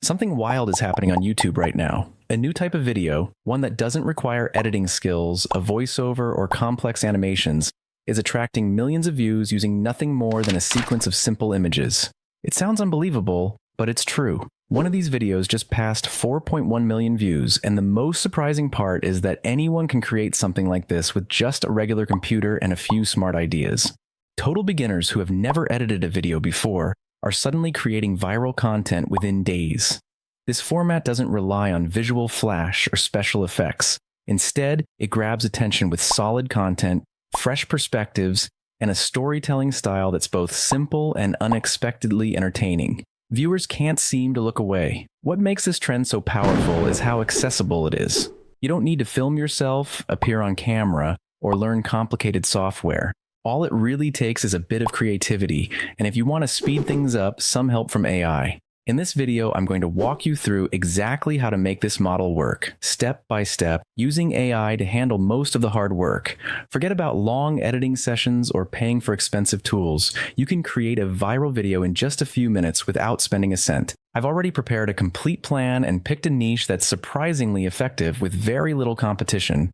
Something wild is happening on YouTube right now. A new type of video, one that doesn't require editing skills, a voiceover, or complex animations, is attracting millions of views using nothing more than a sequence of simple images. It sounds unbelievable, but it's true. One of these videos just passed 4.1 million views, and the most surprising part is that anyone can create something like this with just a regular computer and a few smart ideas. Total beginners who have never edited a video before are suddenly creating viral content within days. This format doesn't rely on visual flash or special effects. Instead, it grabs attention with solid content, fresh perspectives, and a storytelling style that's both simple and unexpectedly entertaining. Viewers can't seem to look away. What makes this trend so powerful is how accessible it is. You don't need to film yourself, appear on camera, or learn complicated software. All it really takes is a bit of creativity, and if you want to speed things up, some help from AI. In this video, I'm going to walk you through exactly how to make this model work, step by step, using AI to handle most of the hard work. Forget about long editing sessions or paying for expensive tools. You can create a viral video in just a few minutes without spending a cent. I've already prepared a complete plan and picked a niche that's surprisingly effective with very little competition.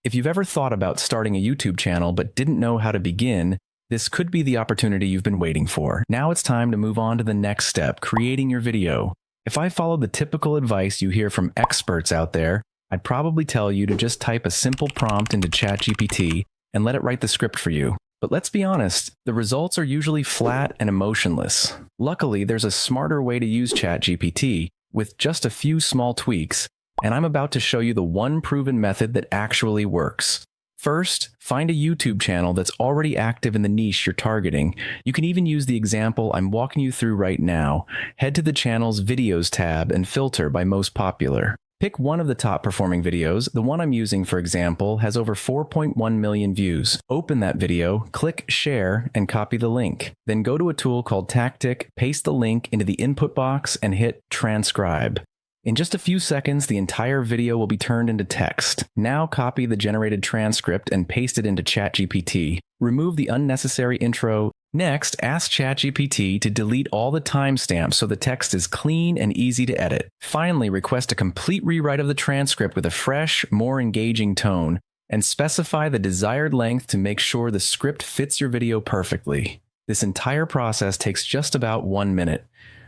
If you've ever thought about starting a YouTube channel but didn't know how to begin, this could be the opportunity you've been waiting for. Now it's time to move on to the next step, creating your video. If I followed the typical advice you hear from experts out there, I'd probably tell you to just type a simple prompt into ChatGPT and let it write the script for you. But let's be honest, the results are usually flat and emotionless. Luckily, there's a smarter way to use ChatGPT with just a few small tweaks, and I'm about to show you the one proven method that actually works. First, find a YouTube channel that's already active in the niche you're targeting. You can even use the example I'm walking you through right now. Head to the channel's Videos tab and filter by most popular. Pick one of the top performing videos. The one I'm using, for example, has over 4.1 million views. Open that video, click Share, and copy the link. Then go to a tool called Tactic, paste the link into the input box, and hit Transcribe. In just a few seconds, the entire video will be turned into text. Now copy the generated transcript and paste it into ChatGPT. Remove the unnecessary intro. Next, ask ChatGPT to delete all the timestamps so the text is clean and easy to edit. Finally, request a complete rewrite of the transcript with a fresh, more engaging tone, and specify the desired length to make sure the script fits your video perfectly. This entire process takes just about 1 minute.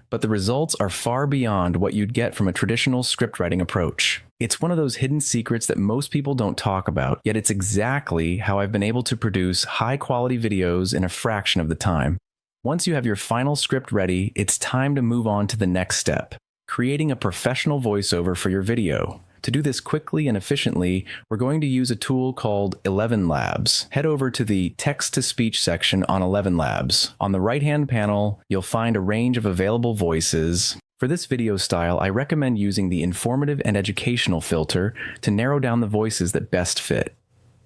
But the results are far beyond what you'd get from a traditional script writing approach. It's one of those hidden secrets that most people don't talk about, yet it's exactly how I've been able to produce high-quality videos in a fraction of the time. Once you have your final script ready, it's time to move on to the next step, creating a professional voiceover for your video. To do this quickly and efficiently, we're going to use a tool called 11 Labs. Head over to the text-to-speech section on 11 Labs. On the right-hand panel, you'll find a range of available voices. For this video style, I recommend using the informative and educational filter to narrow down the voices that best fit.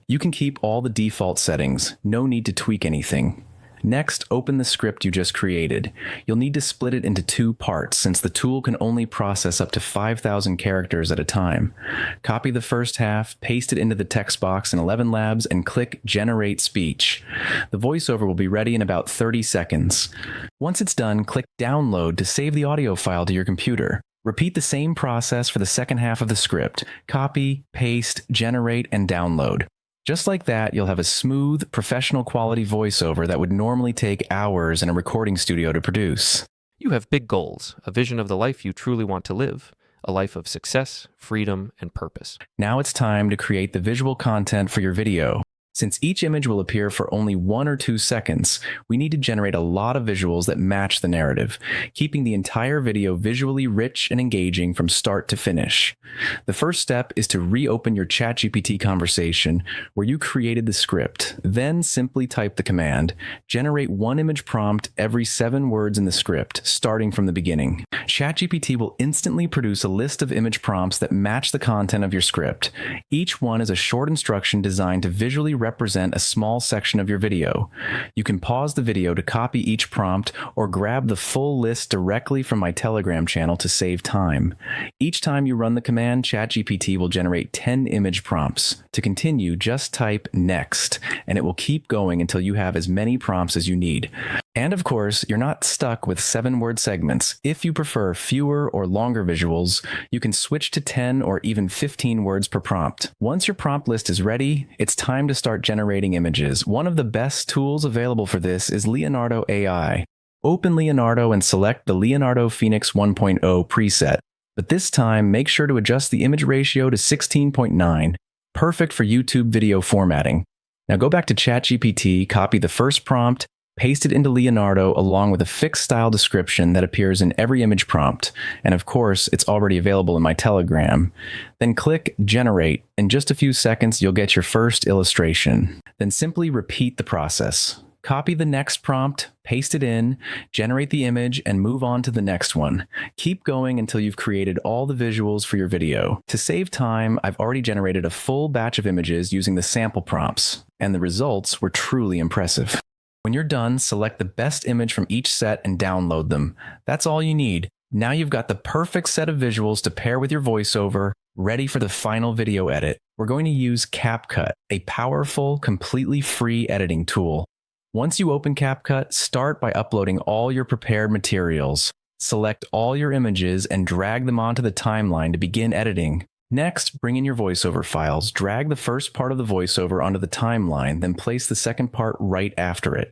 You can keep all the default settings, no need to tweak anything. Next, open the script you just created. You'll need to split it into 2 parts since the tool can only process up to 5,000 characters at a time. Copy the first half, paste it into the text box in 11 Labs, and click Generate Speech. The voiceover will be ready in about 30 seconds. Once it's done, click Download to save the audio file to your computer. Repeat the same process for the second half of the script. Copy, paste, generate, and download. Just like that, you'll have a smooth, professional quality voiceover that would normally take hours in a recording studio to produce. You have big goals, a vision of the life you truly want to live, a life of success, freedom, and purpose. Now it's time to create the visual content for your video. Since each image will appear for only 1 or 2 seconds, we need to generate a lot of visuals that match the narrative, keeping the entire video visually rich and engaging from start to finish. The first step is to reopen your ChatGPT conversation where you created the script. Then simply type the command, generate 1 image prompt every 7 words in the script, starting from the beginning. ChatGPT will instantly produce a list of image prompts that match the content of your script. Each one is a short instruction designed to visually represent a small section of your video. You can pause the video to copy each prompt or grab the full list directly from my Telegram channel to save time. Each time you run the command, ChatGPT will generate 10 image prompts. To continue, just type next, and it will keep going until you have as many prompts as you need. And of course, you're not stuck with 7-word segments. If you prefer fewer or longer visuals, you can switch to 10 or even 15 words per prompt. Once your prompt list is ready, it's time to start generating images. One of the best tools available for this is Leonardo AI. Open Leonardo and select the Leonardo Phoenix 1.0 preset. But this time, make sure to adjust the image ratio to 16.9, perfect for YouTube video formatting. Now go back to ChatGPT, copy the first prompt, paste it into Leonardo along with a fixed style description that appears in every image prompt. And of course, it's already available in my Telegram. Then click Generate. In just a few seconds, you'll get your first illustration. Then simply repeat the process. Copy the next prompt, paste it in, generate the image, and move on to the next one. Keep going until you've created all the visuals for your video. To save time, I've already generated a full batch of images using the sample prompts, and the results were truly impressive. When you're done, select the best image from each set and download them. That's all you need. Now you've got the perfect set of visuals to pair with your voiceover, ready for the final video edit. We're going to use CapCut, a powerful, completely free editing tool. Once you open CapCut, start by uploading all your prepared materials. Select all your images and drag them onto the timeline to begin editing. Next, bring in your voiceover files. Drag the first part of the voiceover onto the timeline, then place the second part right after it.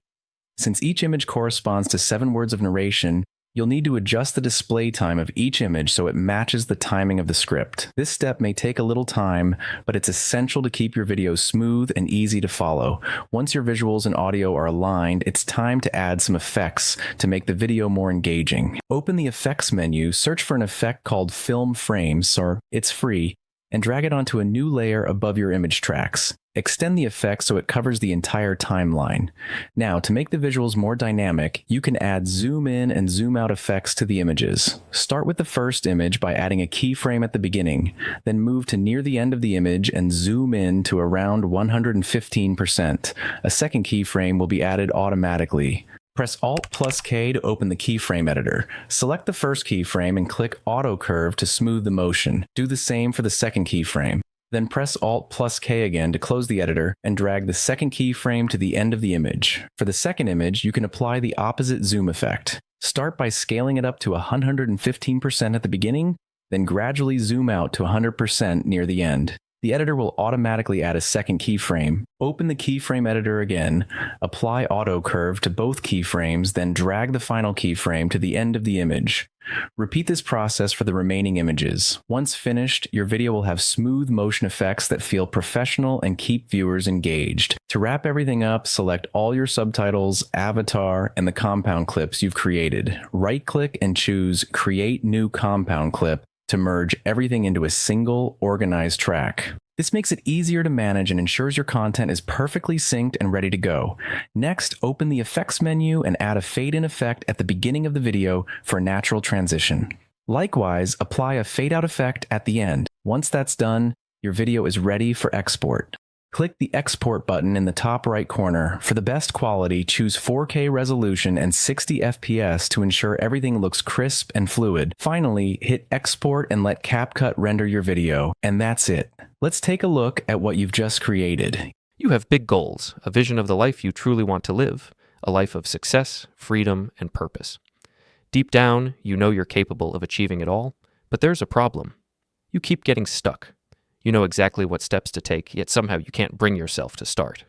Since each image corresponds to 7 words of narration, you'll need to adjust the display time of each image so it matches the timing of the script. This step may take a little time, but it's essential to keep your video smooth and easy to follow. Once your visuals and audio are aligned, it's time to add some effects to make the video more engaging. Open the Effects menu, search for an effect called Film Frames, or it's free, and drag it onto a new layer above your image tracks. Extend the effect so it covers the entire timeline. Now, to make the visuals more dynamic, you can add zoom in and zoom out effects to the images. Start with the first image by adding a keyframe at the beginning, then move to near the end of the image and zoom in to around 115%. A second keyframe will be added automatically. Press Alt plus K to open the keyframe editor. Select the first keyframe and click Auto Curve to smooth the motion. Do the same for the second keyframe. Then press Alt plus K again to close the editor and drag the second keyframe to the end of the image. For the second image, you can apply the opposite zoom effect. Start by scaling it up to 115% at the beginning, then gradually zoom out to 100% near the end. The editor will automatically add a second keyframe. Open the keyframe editor again, apply Auto Curve to both keyframes, then drag the final keyframe to the end of the image. Repeat this process for the remaining images. Once finished, your video will have smooth motion effects that feel professional and keep viewers engaged. To wrap everything up, select all your subtitles, avatar, and the compound clips you've created. Right-click and choose Create New Compound Clip to merge everything into a single, organized track. This makes it easier to manage and ensures your content is perfectly synced and ready to go. Next, open the Effects menu and add a fade-in effect at the beginning of the video for a natural transition. Likewise, apply a fade-out effect at the end. Once that's done, your video is ready for export. Click the Export button in the top right corner. For the best quality, choose 4K resolution and 60 FPS to ensure everything looks crisp and fluid. Finally, hit Export and let CapCut render your video. And that's it. Let's take a look at what you've just created. You have big goals, a vision of the life you truly want to live, a life of success, freedom, and purpose. Deep down, you know you're capable of achieving it all, but there's a problem. You keep getting stuck. You know exactly what steps to take, yet somehow you can't bring yourself to start.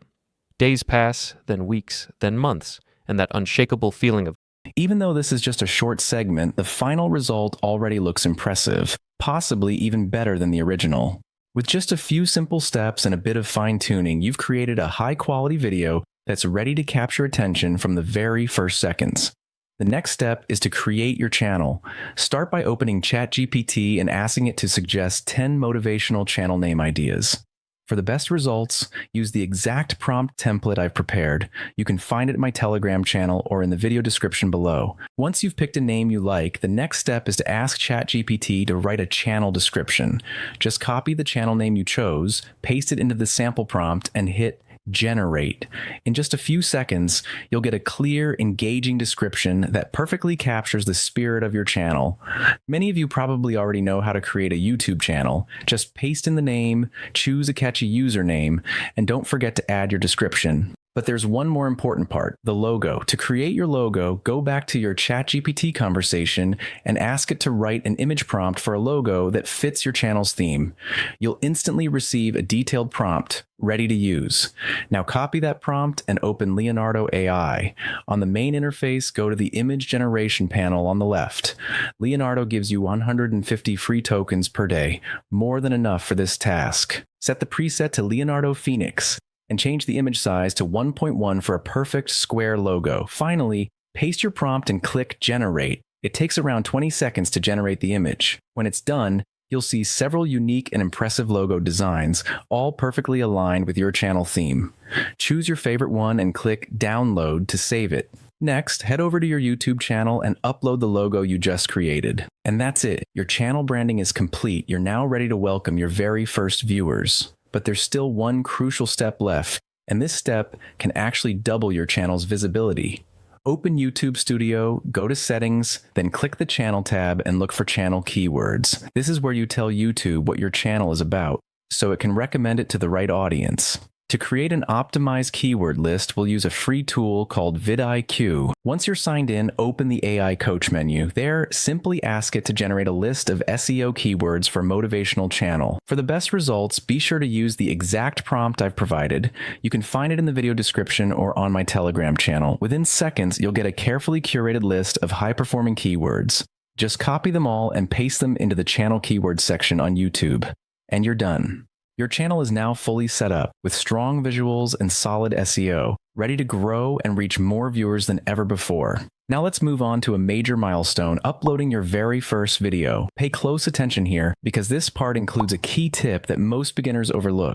Days pass, then weeks, then months, and that unshakable feeling of Even though this is just a short segment, the final result already looks impressive, possibly even better than the original. With just a few simple steps and a bit of fine-tuning, you've created a high-quality video that's ready to capture attention from the very first seconds. The next step is to create your channel. Start by opening ChatGPT and asking it to suggest 10 motivational channel name ideas. For the best results, use the exact prompt template I've prepared. You can find it in my Telegram channel or in the video description below. Once you've picked a name you like, the next step is to ask ChatGPT to write a channel description. Just copy the channel name you chose, paste it into the sample prompt, and hit Generate. In just a few seconds, you'll get a clear, engaging description that perfectly captures the spirit of your channel. Many of you probably already know how to create a YouTube channel. Just paste in the name, choose a catchy username, and don't forget to add your description. But there's one more important part, the logo. To create your logo, go back to your ChatGPT conversation and ask it to write an image prompt for a logo that fits your channel's theme. You'll instantly receive a detailed prompt ready to use. Now copy that prompt and open Leonardo AI. On the main interface, go to the image generation panel on the left. Leonardo gives you 150 free tokens per day, more than enough for this task. Set the preset to Leonardo Phoenix and change the image size to 1.1 for a perfect square logo. Finally, paste your prompt and click Generate. It takes around 20 seconds to generate the image. When it's done, you'll see several unique and impressive logo designs, all perfectly aligned with your channel theme. Choose your favorite one and click Download to save it. Next, head over to your YouTube channel and upload the logo you just created. And that's it. Your channel branding is complete. You're now ready to welcome your very first viewers. But there's still one crucial step left, and this step can actually double your channel's visibility. Open YouTube Studio, go to Settings, then click the Channel tab and look for channel keywords. This is where you tell YouTube what your channel is about, so it can recommend it to the right audience. To create an optimized keyword list, we'll use a free tool called vidIQ. Once you're signed in, open the AI Coach menu. There, simply ask it to generate a list of SEO keywords for motivational channel. For the best results, be sure to use the exact prompt I've provided. You can find it in the video description or on my Telegram channel. Within seconds, you'll get a carefully curated list of high-performing keywords. Just copy them all and paste them into the channel keywords section on YouTube. And you're done. Your channel is now fully set up with strong visuals and solid SEO, ready to grow and reach more viewers than ever before. Now let's move on to a major milestone, uploading your very first video. Pay close attention here because this part includes a key tip that most beginners overlook.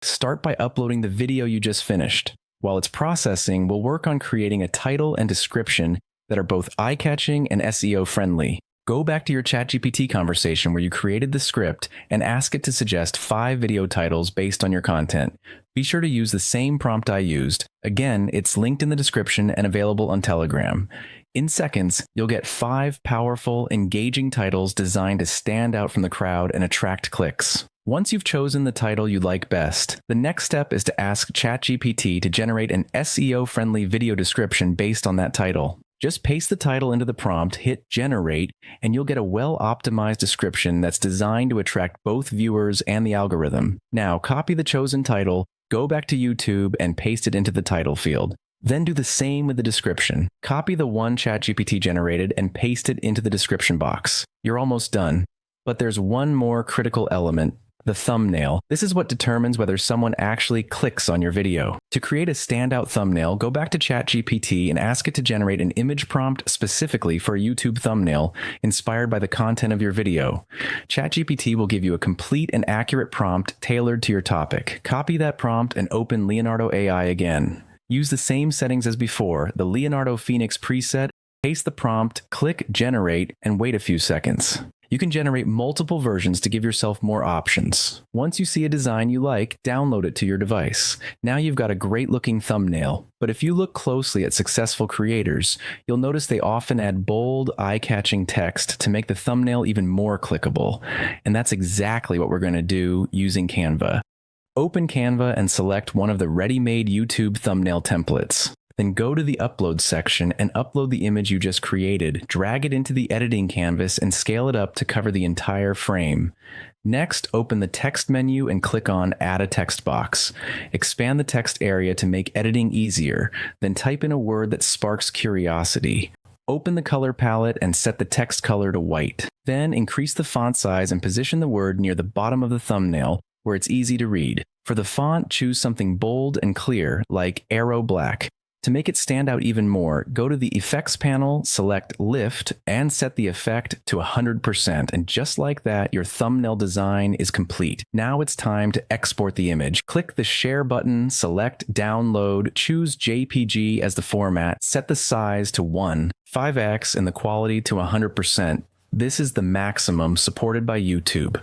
Start by uploading the video you just finished. While it's processing, we'll work on creating a title and description that are both eye-catching and SEO friendly. Go back to your ChatGPT conversation where you created the script and ask it to suggest 5 video titles based on your content. Be sure to use the same prompt I used. Again, it's linked in the description and available on Telegram. In seconds, you'll get 5 powerful, engaging titles designed to stand out from the crowd and attract clicks. Once you've chosen the title you like best, the next step is to ask ChatGPT to generate an SEO-friendly video description based on that title. Just paste the title into the prompt, hit Generate, and you'll get a well-optimized description that's designed to attract both viewers and the algorithm. Now, copy the chosen title, go back to YouTube, and paste it into the title field. Then do the same with the description. Copy the one ChatGPT generated and paste it into the description box. You're almost done. But there's one more critical element. The thumbnail. This is what determines whether someone actually clicks on your video. To create a standout thumbnail, go back to ChatGPT and ask it to generate an image prompt specifically for a YouTube thumbnail inspired by the content of your video. ChatGPT will give you a complete and accurate prompt tailored to your topic. Copy that prompt and open Leonardo AI again. Use the same settings as before, the Leonardo Phoenix preset, paste the prompt, click Generate, and wait a few seconds. You can generate multiple versions to give yourself more options. Once you see a design you like, download it to your device. Now you've got a great-looking thumbnail. But if you look closely at successful creators, you'll notice they often add bold, eye-catching text to make the thumbnail even more clickable. And that's exactly what we're going to do using Canva. Open Canva and select one of the ready-made YouTube thumbnail templates. Then go to the Upload section and upload the image you just created, drag it into the editing canvas, and scale it up to cover the entire frame. Next, open the text menu and click on Add a Text Box. Expand the text area to make editing easier, then type in a word that sparks curiosity. Open the color palette and set the text color to white. Then increase the font size and position the word near the bottom of the thumbnail, where it's easy to read. For the font, choose something bold and clear, like Arrow Black. To make it stand out even more, go to the Effects panel, select Lift, and set the effect to 100%. And just like that, your thumbnail design is complete. Now it's time to export the image. Click the Share button, select Download, choose JPG as the format, set the size to 1, 5x, and the quality to 100%. This is the maximum supported by YouTube.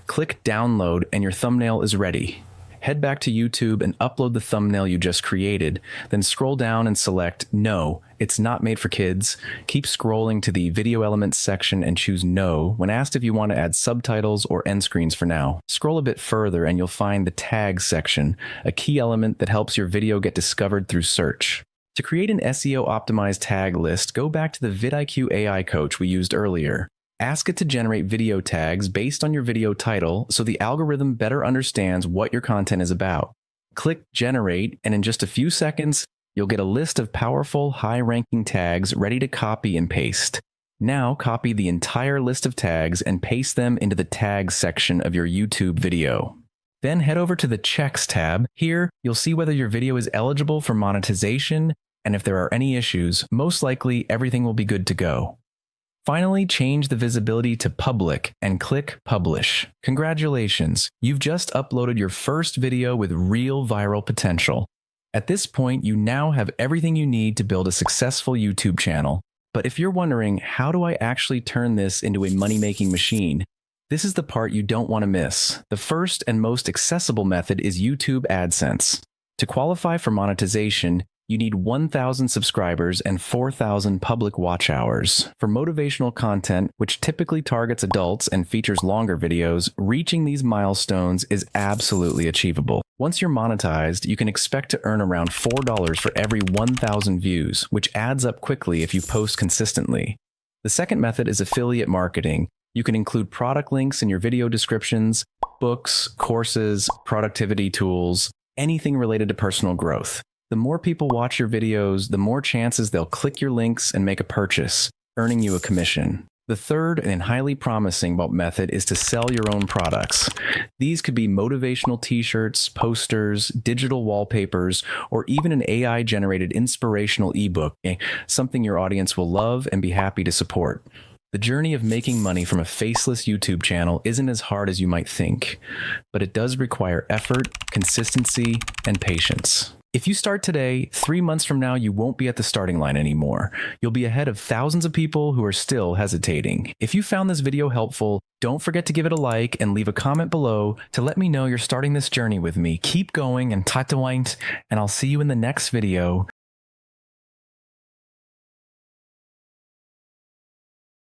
Click Download, and your thumbnail is ready. head back to YouTube and upload the thumbnail you just created. Then scroll down and select No, it's not made for kids. Keep scrolling to the Video Elements section and choose No when asked if you want to add subtitles or end screens for now. Scroll a bit further and you'll find the Tags section, a key element that helps your video get discovered through search. To create an SEO-optimized tag list, go back to the vidIQ AI coach we used earlier. Ask it to generate video tags based on your video title so the algorithm better understands what your content is about. Click Generate, and in just a few seconds, you'll get a list of powerful, high-ranking tags ready to copy and paste. Now, copy the entire list of tags and paste them into the Tags section of your YouTube video. Then head over to the Checks tab. Here, you'll see whether your video is eligible for monetization, and if there are any issues, most likely everything will be good to go. Finally, change the visibility to public and click Publish. Congratulations, you've just uploaded your first video with real viral potential. At this point, you now have everything you need to build a successful YouTube channel. But if you're wondering, how do I actually turn this into a money-making machine? This is the part you don't want to miss. The first and most accessible method is YouTube AdSense. To qualify for monetization, you need 1,000 subscribers and 4,000 public watch hours. For motivational content, which typically targets adults and features longer videos, reaching these milestones is absolutely achievable. Once you're monetized, you can expect to earn around $4 for every 1,000 views, which adds up quickly if you post consistently. The second method is affiliate marketing. You can include product links in your video descriptions, books, courses, productivity tools, anything related to personal growth. The more people watch your videos, the more chances they'll click your links and make a purchase, earning you a commission. The third and highly promising method is to sell your own products. These could be motivational t-shirts, posters, digital wallpapers, or even an AI-generated inspirational ebook, something your audience will love and be happy to support. The journey of making money from a faceless YouTube channel isn't as hard as you might think, but it does require effort, consistency, and patience. If you start today, 3 months from now, you won't be at the starting line anymore. You'll be ahead of thousands of people who are still hesitating. If you found this video helpful, don't forget to give it a like and leave a comment below to let me know you're starting this journey with me. Keep going and and I'll see you in the next video.